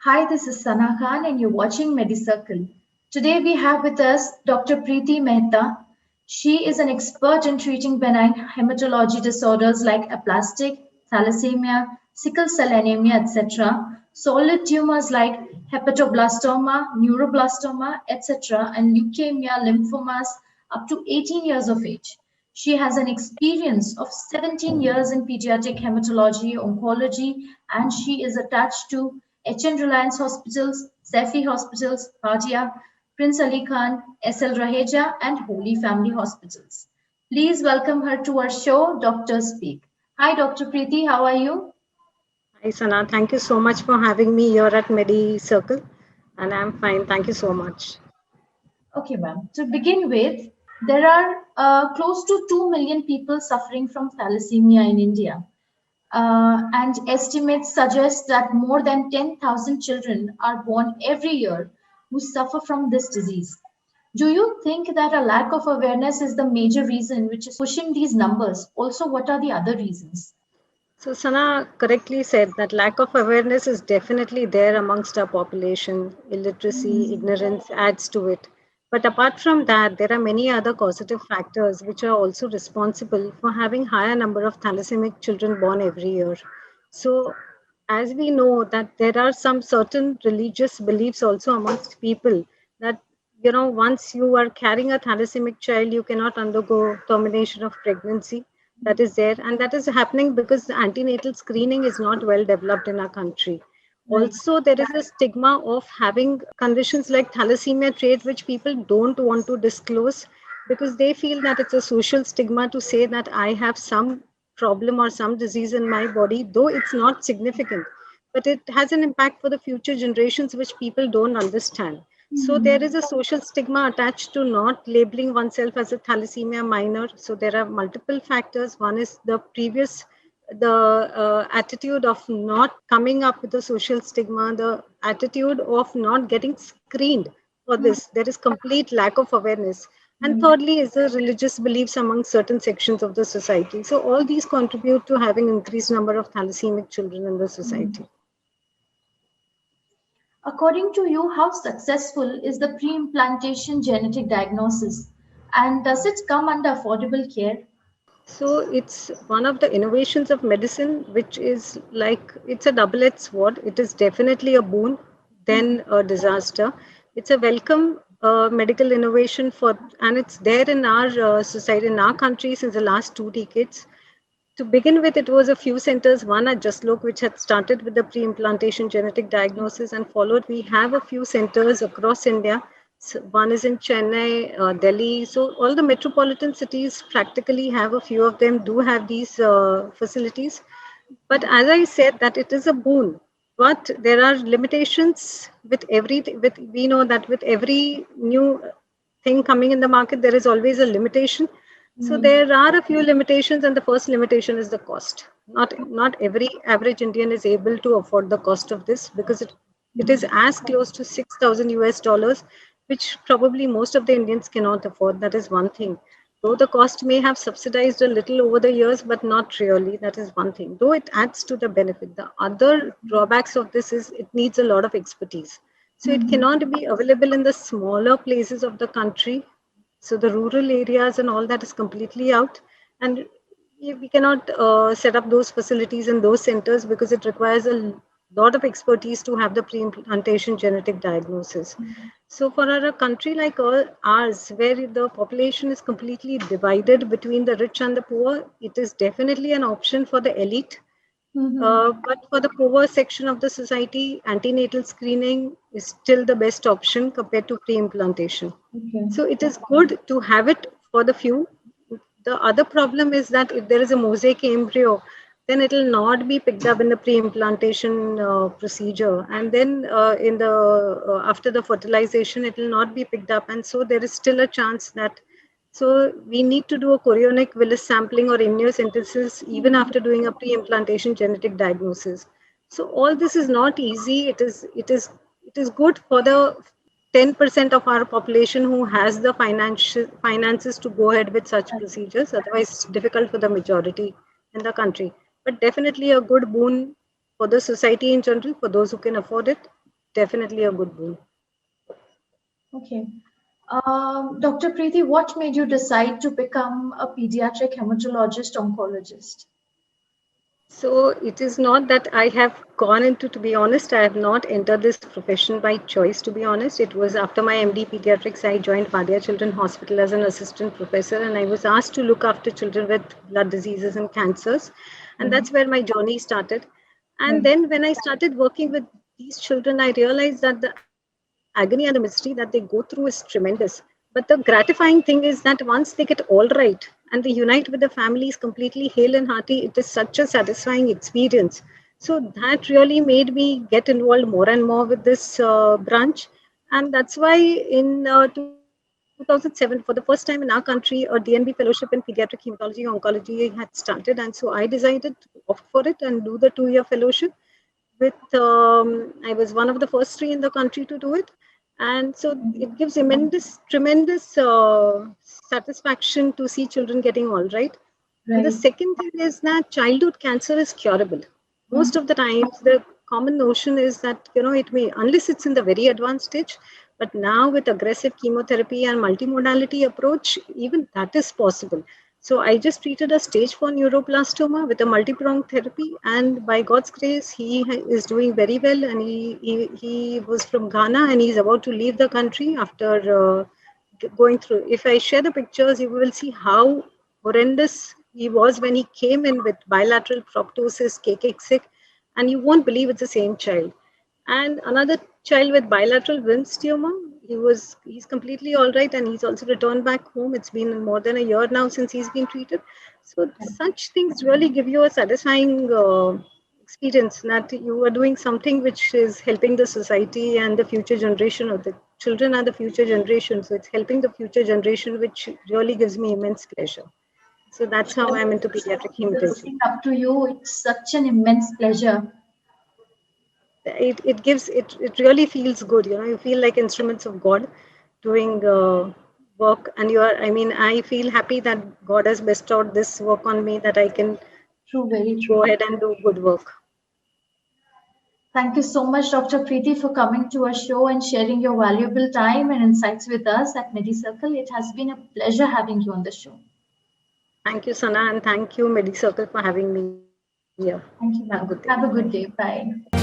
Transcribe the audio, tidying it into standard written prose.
Hi, this is Sana Khan, and you're watching MediCircle. Today we have with us Dr. Preeti Mehta. She is an expert in treating benign hematology disorders like aplastic, thalassemia, sickle cell anemia, etc., solid tumors like hepatoblastoma, neuroblastoma, etc., and leukemia, lymphomas up to 18 years of age. She has an experience of 17 years in pediatric hematology, oncology, and she is attached to HN Reliance Hospitals, Safi Hospitals, Bhatia, Prince Ali Khan, SL Raheja, and Holy Family Hospitals. Please welcome her to our show, Dr. Speak. Hi, Dr. Preeti, how are you? Hi Sana, thank you so much for having me here at Medi Circle, and I'm fine. Thank you so much. Okay, ma'am. To begin with, there are close to 2 million people suffering from thalassemia in India. And estimates suggest that more than 10,000 children are born every year who suffer from this disease. Do you think that a lack of awareness is the major reason which is pushing these numbers? Also, what are the other reasons? So Sana correctly said that lack of awareness is definitely there amongst our population. Illiteracy, ignorance adds to it. But apart from that, there are many other causative factors which are also responsible for having higher number of thalassaemic children born every year. So as we know that there are some certain religious beliefs also amongst people that once you are carrying a thalassaemic child you cannot undergo termination of pregnancy, that is there, and that is happening because the antenatal screening is not well developed in our country. Right. Also there is a stigma of having conditions like thalassemia trait which people don't want to disclose because they feel that it's a social stigma to say that I have some problem or some disease in my body, though it's not significant, but it has an impact for the future generations which people don't understand. So there is a social stigma attached to not labeling oneself as a thalassemia minor. So there are multiple factors. One is the attitude of not coming up with the social stigma, the attitude of not getting screened for this. There is complete lack of awareness. And thirdly is the religious beliefs among certain sections of the society. So all these contribute to having increased number of thalassemic children in the society. According to you, how successful is the pre-implantation genetic diagnosis? And does it come under affordable care? So it's one of the innovations of medicine, which is like it's a double-edged sword. It is definitely a boon, then a disaster. It's a welcome medical innovation and it's there in our society, in our country since the last 2 decades. To begin with, it was a few centers, one at Jaslok, which had started with the pre-implantation genetic diagnosis and followed. We have a few centers across India. So one is in Chennai, Delhi. So all the metropolitan cities practically have a few of them do have these facilities. But as I said, that it is a boon. But there are limitations with everything. With we know that with every new thing coming in the market, there is always a limitation. So there are a few limitations, and the first limitation is the cost. Not every average Indian is able to afford the cost of this because it is as close to 6,000 US dollars, which probably most of the Indians cannot afford. That is one thing. Though the cost may have subsidized a little over the years, but not really. That is one thing. Though it adds to the benefit. The other drawbacks of this is it needs a lot of expertise. So it cannot be available in the smaller places of the country. So the rural areas and all that is completely out. And we cannot set up those facilities in those centers because it requires a lot of expertise to have the pre-implantation genetic diagnosis. So for a country like ours, where the population is completely divided between the rich and the poor, it is definitely an option for the elite. But for the poorer section of the society, antenatal screening is still the best option compared to pre-implantation. Okay. So it is good to have it for the few. The other problem is that if there is a mosaic embryo, then it will not be picked up in the pre-implantation procedure, and then in the after the fertilization, it will not be picked up, and so there is still a chance that. So we need to do a chorionic villus sampling or immunosynthesis even after doing a pre-implantation genetic diagnosis. So all this is not easy. It is good for the 10% of our population who has the finances to go ahead with such procedures. Otherwise, it's difficult for the majority in the country. But definitely a good boon for the society in general, for those who can afford it. definitely a good boon. Okay. Dr. Preeti, what made you decide to become a pediatric hematologist oncologist? So it is not that I have gone into, to be honest, I have not entered this profession by choice, to be honest. It was after my MD pediatrics, I joined Vadea Children's Hospital as an assistant professor, and I was asked to look after children with blood diseases and cancers. And that's where my journey started. And then when I started working with these children, I realized that the agony and the misery that they go through is tremendous. But the gratifying thing is that once they get all right and they unite with the families completely hale and hearty, it is such a satisfying experience. So that really made me get involved more and more with this branch. And that's why in 2007, for the first time in our country, a DNB fellowship in pediatric hematology oncology had started. And so I decided to opt for it and do the 2-year fellowship with I was one of the first 3 in the country to do it, and so it gives tremendous satisfaction to see children getting all right. And the Right. second thing is that childhood cancer is curable. Most of the times, the common notion is that it may, unless it's in the very advanced stage, but now with aggressive chemotherapy and multimodality approach, even that is possible. So I just treated a stage 4 neuroblastoma with a multi-pronged therapy, and by God's grace, he is doing very well. And he was from Ghana, and he's about to leave the country after going through. If I share the pictures, you will see how horrendous he was when he came in with bilateral proptosis, cachexia, and you won't believe it's the same child. And another child with bilateral Wilms tumor, he's completely all right, and he's also returned back home. It's been more than a year now since he's been treated. So such things really give you a satisfying experience that you are doing something which is helping the society and the future generation, of the children are the future generation. So it's helping the future generation, which really gives me immense pleasure. So that's how I'm into pediatric hematology. Looking up to you, it's such an immense pleasure. It really feels good. You feel like instruments of God doing work, and I feel happy that God has bestowed this work on me, that I can True, very go true. ahead and do good work. Thank you so much, Dr. Preeti, for coming to our show and sharing your valuable time and insights with us at MediCircle. It has been a pleasure having you on the show. Thank you, Sana, and thank you, MediCircle, for having me here. Thank you, Have a ma'am. good day. Have a good day. Bye.